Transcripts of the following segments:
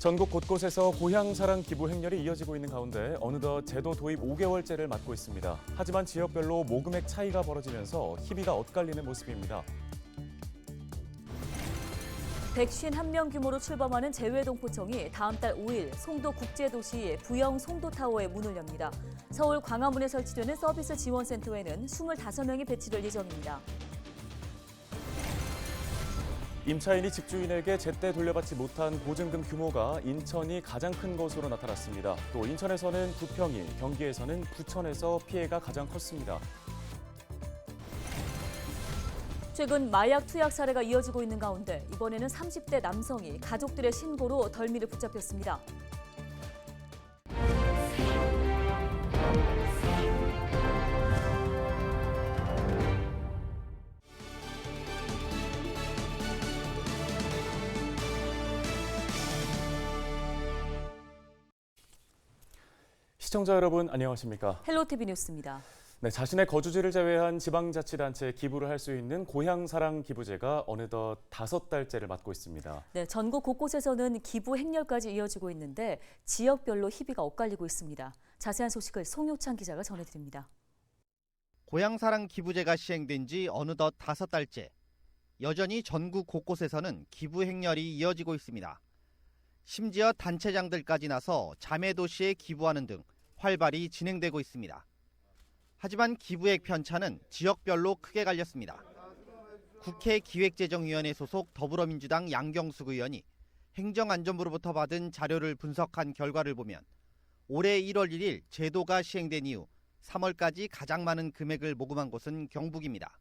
전국 곳곳에서 고향사랑 기부 행렬이 이어지고 있는 가운데 어느덧 제도 도입 5개월째를 맞고 있습니다. 하지만 지역별로 모금액 차이가 벌어지면서 희비가 엇갈리는 모습입니다. 151명 규모로 출범하는 재외동포청이 다음 달 5일 송도 국제도시 부영 송도타워에 문을 엽니다. 서울 광화문에 설치되는 서비스 지원센터에는 25명이 배치될 예정입니다. 임차인이 집주인에게 제때 돌려받지 못한 보증금 규모가 인천이 가장 큰 것으로 나타났습니다. 또 인천에서는 9평이, 경기에서는 부천에서 피해가 가장 컸습니다. 최근 마약 투약 사례가 이어지고 있는 가운데 이번에는 30대 남성이 가족들의 신고로 덜미를 붙잡혔습니다. 시청자 여러분 안녕하십니까? 헬로티비 뉴스입니다. 네, 자신의 거주지를 제외한 지방자치단체에 기부를 할 수 있는 고향사랑 기부제가 어느덧 5달째를 맞고 있습니다. 네, 전국 곳곳에서는 기부 행렬까지 이어지고 있는데 지역별로 희비가 엇갈리고 있습니다. 자세한 소식을 송효찬 기자가 전해드립니다. 고향사랑 기부제가 시행된 지 어느덧 5달째. 여전히 전국 곳곳에서는 기부 행렬이 이어지고 있습니다. 심지어 단체장들까지 나서 자매도시에 기부하는 등 활발히 진행되고 있습니다. 하지만 기부액 편차는 지역별로 크게 갈렸습니다. 국회 기획재정위원회 소속 더불어민주당 양경숙 의원이 행정안전부로부터 받은 자료를 분석한 결과를 보면 올해 1월 1일 제도가 시행된 이후 3월까지 가장 많은 금액을 모금한 곳은 경북입니다.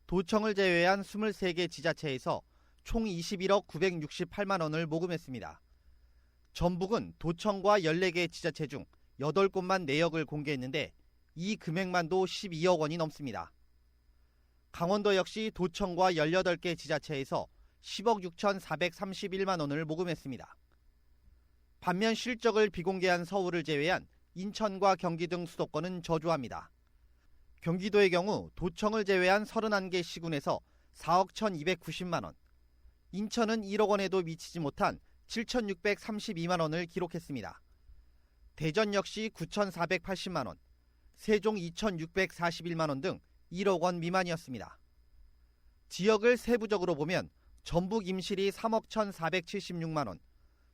도청을 제외한 23개 지자체에서 총 21억 968만 원을 모금했습니다. 전북은 도청과 14개 지자체 중 8곳만 내역을 공개했는데 이 금액만도 12억 원이 넘습니다. 강원도 역시 도청과 18개 지자체에서 10억 6,431만 원을 모금했습니다. 반면 실적을 비공개한 서울을 제외한 인천과 경기 등 수도권은 저조합니다. 경기도의 경우 도청을 제외한 31개 시군에서 4억 1,290만 원, 인천은 1억 원에도 미치지 못한 7,632만 원을 기록했습니다. 대전 역시 9,480만 원, 세종 2,641만 원 등 1억 원 미만이었습니다. 지역을 세부적으로 보면 전북 임실이 3억 1,476만 원,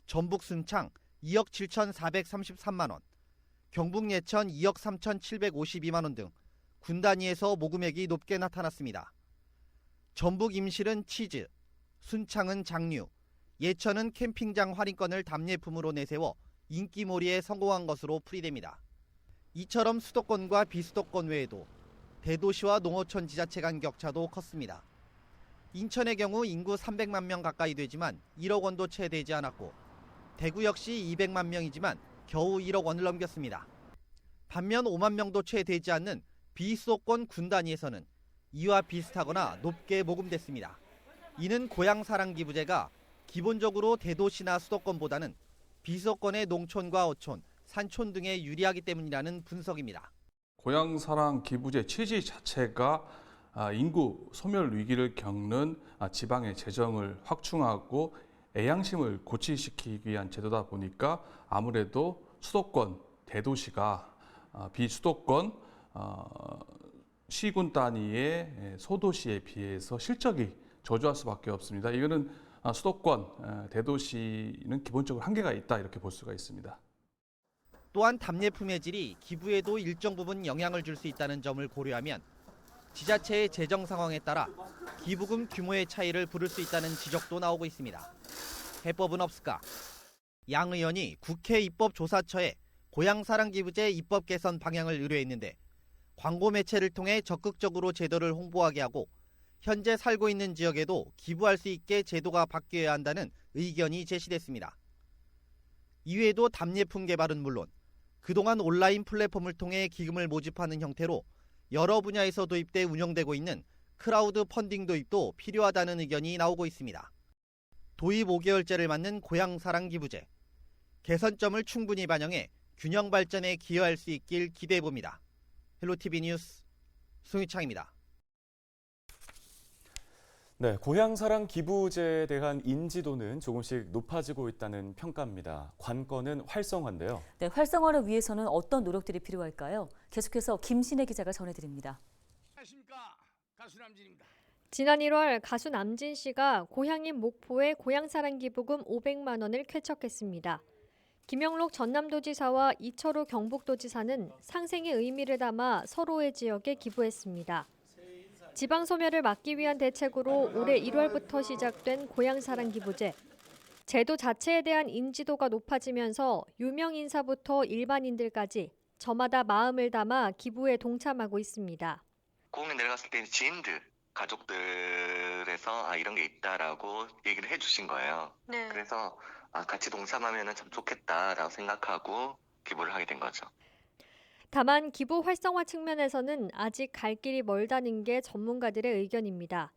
전북 순창 2억 7,433만 원, 경북 예천 2억 3,752만 원 등 군 단위에서 모금액이 높게 나타났습니다. 전북 임실은 치즈, 순창은 장류, 예천은 캠핑장 할인권을 답례품으로 내세워 인기몰이에 성공한 것으로 풀이됩니다. 이처럼 수도권과 비수도권 외에도 대도시와 농어촌 지자체 간 격차도 컸습니다. 인천의 경우 인구 300만 명 가까이 되지만 1억 원도 채 되지 않았고 대구 역시 200만 명이지만 겨우 1억 원을 넘겼습니다. 반면 5만 명도 채 되지 않는 비수도권 군 단위에서는 이와 비슷하거나 높게 모금됐습니다. 이는 고향사랑 기부제가 기본적으로 대도시나 수도권보다는 비수도권의 농촌과 어촌, 산촌 등에 유리하기 때문이라는 분석입니다. 고향사랑 기부제 취지 자체가 인구 소멸 위기를 겪는 지방의 재정을 확충하고 애양심을 고취시키기 위한 제도다 보니까 아무래도 수도권, 대도시가 비수도권 시군 단위의 소도시에 비해서 실적이 저조할 수밖에 없습니다. 이거는 수도권, 대도시는 기본적으로 한계가 있다 이렇게 볼 수가 있습니다. 또한 답례품의 질이 기부에도 일정 부분 영향을 줄 수 있다는 점을 고려하면 지자체의 재정 상황에 따라 기부금 규모의 차이를 부를 수 있다는 지적도 나오고 있습니다. 해법은 없을까? 양 의원이 국회 입법조사처에 고향사랑 기부제 입법 개선 방향을 의뢰했는데 광고 매체를 통해 적극적으로 제도를 홍보하게 하고 현재 살고 있는 지역에도 기부할 수 있게 제도가 바뀌어야 한다는 의견이 제시됐습니다. 이외에도 답례품 개발은 물론 그동안 온라인 플랫폼을 통해 기금을 모집하는 형태로 여러 분야에서 도입돼 운영되고 있는 크라우드 펀딩 도입도 필요하다는 의견이 나오고 있습니다. 도입 5개월째를 맞는 고향사랑 기부제. 개선점을 충분히 반영해 균형 발전에 기여할 수 있길 기대해봅니다. 헬로티비 뉴스 송유창입니다. 네, 고향사랑 기부제에 대한 인지도는 조금씩 높아지고 있다는 평가입니다. 관건은 활성화인데요. 네, 활성화를 위해서는 어떤 노력들이 필요할까요? 계속해서 김신혜 기자가 전해드립니다. 안녕하십니까, 가수 남진입니다. 지난 1월 가수 남진 씨가 고향인 목포에 고향사랑 기부금 500만 원을 쾌척했습니다. 김영록 전남도지사와 이철우 경북도지사는 상생의 의미를 담아 서로의 지역에 기부했습니다. 지방 소멸을 막기 위한 대책으로 올해 1월부터 시작된 고향사랑 기부제. 제도 자체에 대한 인지도가 높아지면서 유명 인사부터 일반인들까지 저마다 마음을 담아 기부에 동참하고 있습니다. 공에 내려갔을 때 지인들, 가족들에서 이런 게 있다라고 얘기를 해주신 거예요. 네. 그래서 같이 동참하면 참 좋겠다라고 생각하고 기부를 하게 된 거죠. 다만 기부 활성화 측면에서는 아직 갈 길이 멀다는 게 전문가들의 의견입니다.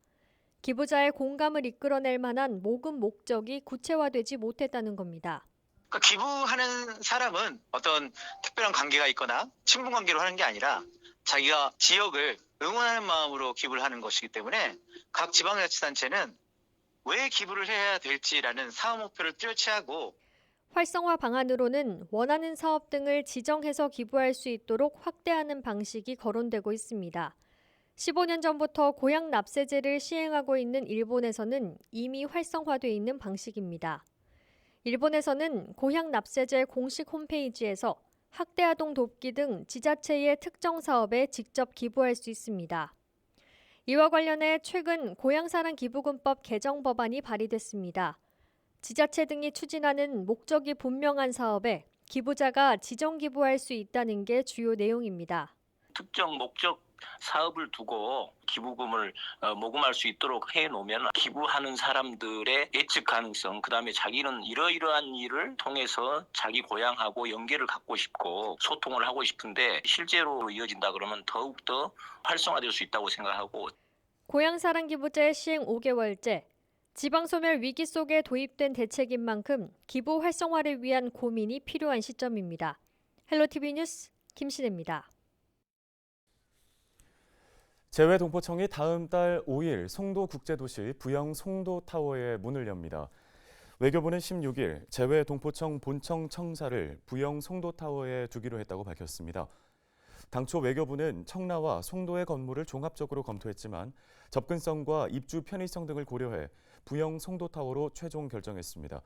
기부자의 공감을 이끌어낼 만한 모금 목적이 구체화되지 못했다는 겁니다. 그러니까 기부하는 사람은 어떤 특별한 관계가 있거나 친분 관계로 하는 게 아니라 자기가 지역을 응원하는 마음으로 기부를 하는 것이기 때문에 각 지방자치단체는 왜 기부를 해야 될지라는 사업 목표를 뚜렷이 하고 활성화 방안으로는 원하는 사업 등을 지정해서 기부할 수 있도록 확대하는 방식이 거론되고 있습니다. 15년 전부터 고향 납세제를 시행하고 있는 일본에서는 이미 활성화돼 있는 방식입니다. 일본에서는 고향 납세제 공식 홈페이지에서 학대 아동 돕기 등 지자체의 특정 사업에 직접 기부할 수 있습니다. 이와 관련해 최근 고향사랑 기부금법 개정 법안이 발의됐습니다. 지자체 등이 추진하는 목적이 분명한 사업에 기부자가 지정 기부할 수 있다는 게 주요 내용입니다. 특정 목적 사업을 두고 기부금을 모금할 수 있도록 해놓으면 기부하는 사람들의 예측 가능성, 그다음에 자기는 이러이러한 일을 통해서 자기 고향하고 연계를 갖고 싶고 소통을 하고 싶은데 실제로 이어진다 그러면 더욱더 활성화될 수 있다고 생각하고 고향사랑 기부제 시행 5개월째, 지방소멸 위기 속에 도입된 대책인 만큼 기부 활성화를 위한 고민이 필요한 시점입니다. 헬로티비 뉴스 김신혜입니다. 재외동포청이 다음 달 5일 송도국제도시 부영 송도타워에 문을 엽니다. 외교부는 16일 재외동포청 본청 청사를 부영 송도타워에 두기로 했다고 밝혔습니다. 당초 외교부는 청라와 송도의 건물을 종합적으로 검토했지만 접근성과 입주 편의성 등을 고려해 부영 송도타워로 최종 결정했습니다.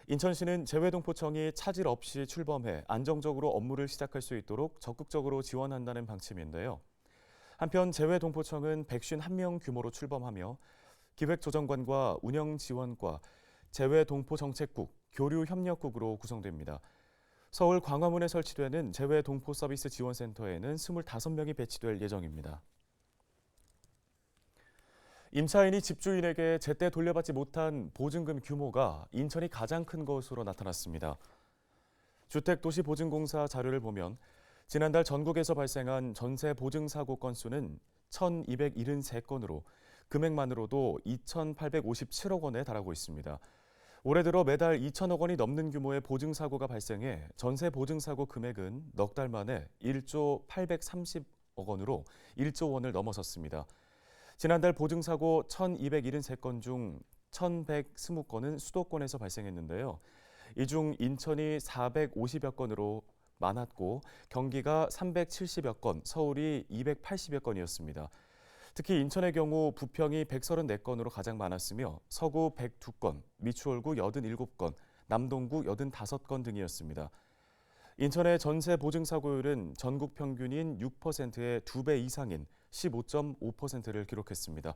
인천시는 재외동포청이 차질 없이 출범해 안정적으로 업무를 시작할 수 있도록 적극적으로 지원한다는 방침인데요. 한편 재외동포청은 151명 규모로 출범하며 기획조정관과 운영지원과 재외동포정책국, 교류협력국으로 구성됩니다. 서울 광화문에 설치되는 재외동포서비스 지원센터에는 25명이 배치될 예정입니다. 임차인이 집주인에게 제때 돌려받지 못한 보증금 규모가 인천이 가장 큰 것으로 나타났습니다. 주택도시보증공사 자료를 보면 지난달 전국에서 발생한 전세 보증 사고 건수는 1,273건으로 금액만으로도 2,857억 원에 달하고 있습니다. 올해 들어 매달 2천억 원이 넘는 규모의 보증 사고가 발생해 전세 보증 사고 금액은 넉 달 만에 1조 830억 원으로 1조 원을 넘어섰습니다. 지난달 보증 사고 1,273건 중 1,120건은 수도권에서 발생했는데요. 이 중 인천이 450여 건으로 많았고 경기가 370여 건, 서울이 280여 건이었습니다. 특히 인천의 경우 부평이 134건으로 가장 많았으며 서구 102건, 미추홀구 87건, 남동구 85건 등이었습니다. 인천의 전세 보증 사고율은 전국 평균인 6%의 2배 이상인 15.5%를 기록했습니다.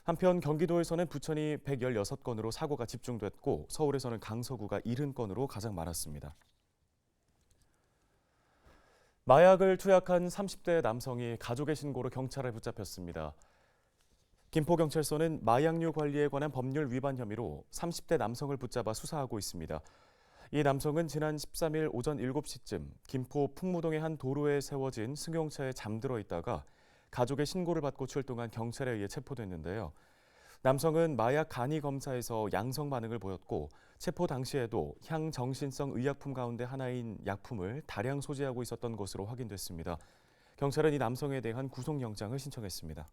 한편 경기도에서는 부천이 116건으로 사고가 집중됐고 서울에서는 강서구가 70건으로 가장 많았습니다. 마약을 투약한 30대 남성이 가족의 신고로 경찰에 붙잡혔습니다. 김포경찰서는 마약류 관리에 관한 법률 위반 혐의로 30대 남성을 붙잡아 수사하고 있습니다. 이 남성은 지난 13일 오전 7시쯤 김포 풍무동의 한 도로에 세워진 승용차에 잠들어 있다가 가족의 신고를 받고 출동한 경찰에 의해 체포됐는데요. 남성은 마약 간이 검사에서 양성 반응을 보였고 체포 당시에도 향정신성 의약품 가운데 하나인 약품을 다량 소지하고 있었던 것으로 확인됐습니다. 경찰은 이 남성에 대한 구속영장을 신청했습니다.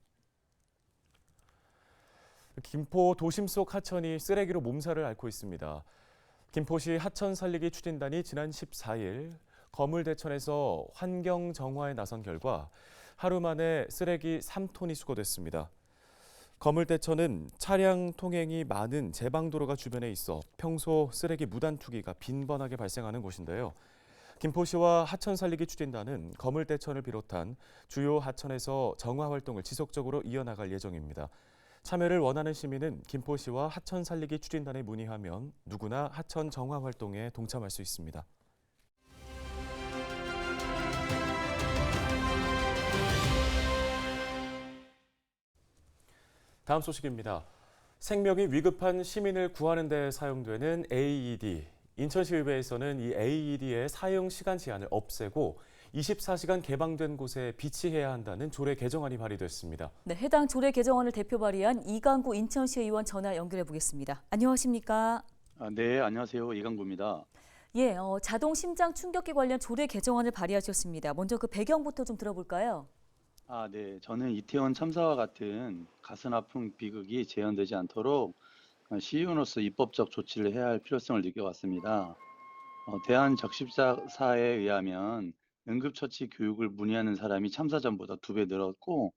김포 도심 속 하천이 쓰레기로 몸살을 앓고 있습니다. 김포시 하천 살리기 추진단이 지난 14일 거물대천에서 환경 정화에 나선 결과 하루 만에 쓰레기 3톤이 수거됐습니다. 거물대천은 차량 통행이 많은 제방도로가 주변에 있어 평소 쓰레기 무단 투기가 빈번하게 발생하는 곳인데요. 김포시와 하천 살리기 추진단은 거물대천을 비롯한 주요 하천에서 정화 활동을 지속적으로 이어나갈 예정입니다. 참여를 원하는 시민은 김포시와 하천 살리기 추진단에 문의하면 누구나 하천 정화 활동에 동참할 수 있습니다. 다음 소식입니다. 생명이 위급한 시민을 구하는 데 사용되는 AED. 인천시의회에서는 이 AED의 사용 시간 제한을 없애고 24시간 개방된 곳에 비치해야 한다는 조례 개정안이 발의됐습니다. 네, 해당 조례 개정안을 대표 발의한 이강구 인천시 의원 전화 연결해 보겠습니다. 안녕하십니까? 네, 안녕하세요. 이강구입니다. 예, 자동 심장 충격기 관련 조례 개정안을 발의하셨습니다. 먼저 그 배경부터 좀 들어볼까요? 네. 저는 이태원 참사와 같은 가슴 아픈 비극이 재현되지 않도록 시의원으로서 입법적 조치를 해야 할 필요성을 느껴왔습니다. 대한적십자사에 의하면 응급처치 교육을 문의하는 사람이 참사 전보다 2배 늘었고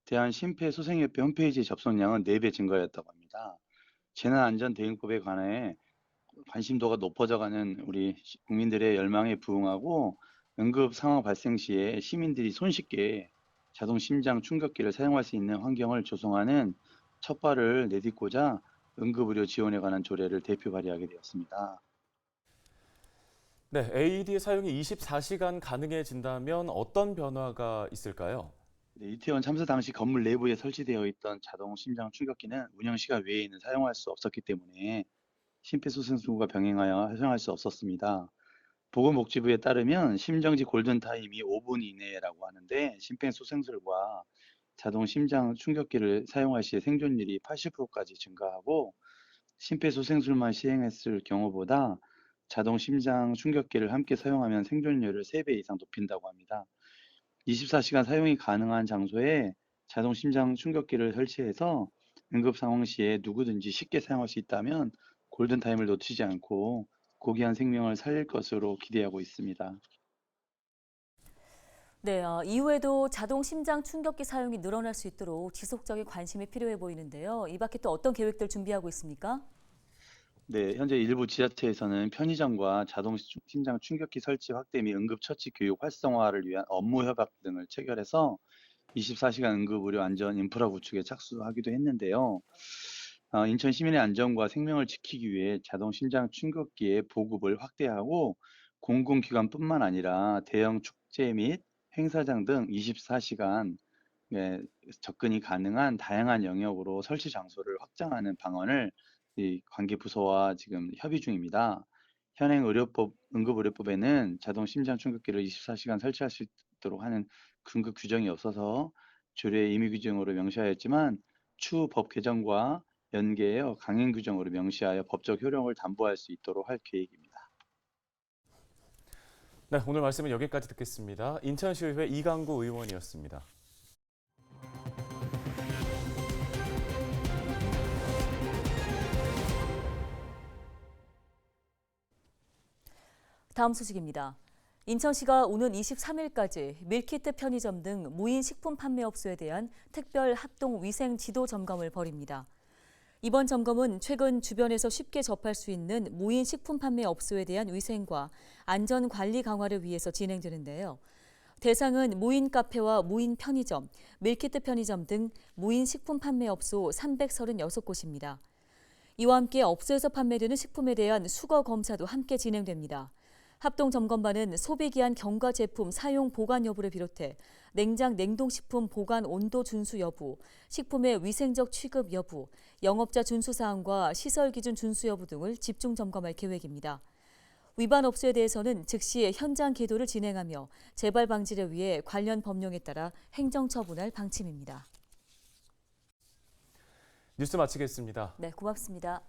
대한심폐소생협회 홈페이지 접속량은 4배 증가했다고 합니다. 재난안전대응법에 관해 관심도가 높아져가는 우리 국민들의 열망에 부응하고 응급 상황 발생 시에 시민들이 손쉽게 자동 심장 충격기를 사용할 수 있는 환경을 조성하는 첫 발을 내딛고자 응급의료 지원에 관한 조례를 대표 발의하게 되었습니다. 네, AED 사용이 24시간 가능해진다면 어떤 변화가 있을까요? 네, 이태원 참사 당시 건물 내부에 설치되어 있던 자동 심장 충격기는 운영 시간 외에는 사용할 수 없었기 때문에 심폐소생술과 병행하여 사용할 수 없었습니다. 보건복지부에 따르면 심정지 골든타임이 5분 이내라고 하는데 심폐소생술과 자동 심장 충격기를 사용할 시에 생존율이 80%까지 증가하고 심폐소생술만 시행했을 경우보다 자동 심장 충격기를 함께 사용하면 생존율을 3배 이상 높인다고 합니다. 24시간 사용이 가능한 장소에 자동 심장 충격기를 설치해서 응급 상황 시에 누구든지 쉽게 사용할 수 있다면 골든타임을 놓치지 않고 고귀한 생명을 살릴 것으로 기대하고 있습니다. 네, 이후에도 자동 심장 충격기 사용이 늘어날 수 있도록 지속적인 관심이 필요해 보이는데요. 이 밖에 또 어떤 계획들 준비하고 있습니까? 네, 현재 일부 지자체에서는 편의점과 자동 심장 충격기 설치 확대 및 응급처치 교육 활성화를 위한 업무 협약 등을 체결해서 24시간 응급의료 안전 인프라 구축에 착수하기도 했는데요. 인천 시민의 안전과 생명을 지키기 위해 자동 심장 충격기의 보급을 확대하고 공공기관뿐만 아니라 대형 축제 및 행사장 등 24시간 접근이 가능한 다양한 영역으로 설치 장소를 확장하는 방안을 이 관계 부서와 지금 협의 중입니다. 현행 응급의료법에는 자동 심장 충격기를 24시간 설치할 수 있도록 하는 근거 규정이 없어서 조례 임의 규정으로 명시하였지만 추후 법 개정과 연계하여 강행 규정으로 명시하여 법적 효력을 담보할 수 있도록 할 계획입니다. 네, 오늘 말씀은 여기까지 듣겠습니다. 인천시의회 이강구 의원이었습니다. 다음 소식입니다. 인천시가 오는 23일까지 밀키트 편의점 등 무인 식품 판매업소에 대한 특별 합동 위생 지도 점검을 벌입니다. 이번 점검은 최근 주변에서 쉽게 접할 수 있는 무인 식품 판매 업소에 대한 위생과 안전 관리 강화를 위해서 진행되는데요. 대상은 무인 카페와 무인 편의점, 밀키트 편의점 등 무인 식품 판매 업소 336곳입니다. 이와 함께 업소에서 판매되는 식품에 대한 수거 검사도 함께 진행됩니다. 합동 점검반은 소비기한 경과 제품 사용 보관 여부를 비롯해 냉장 냉동식품 보관 온도 준수 여부, 식품의 위생적 취급 여부, 영업자 준수 사항과 시설 기준 준수 여부 등을 집중 점검할 계획입니다. 위반 업소에 대해서는 즉시 현장 계도를 진행하며 재발 방지를 위해 관련 법령에 따라 행정 처분할 방침입니다. 뉴스 마치겠습니다. 네, 고맙습니다.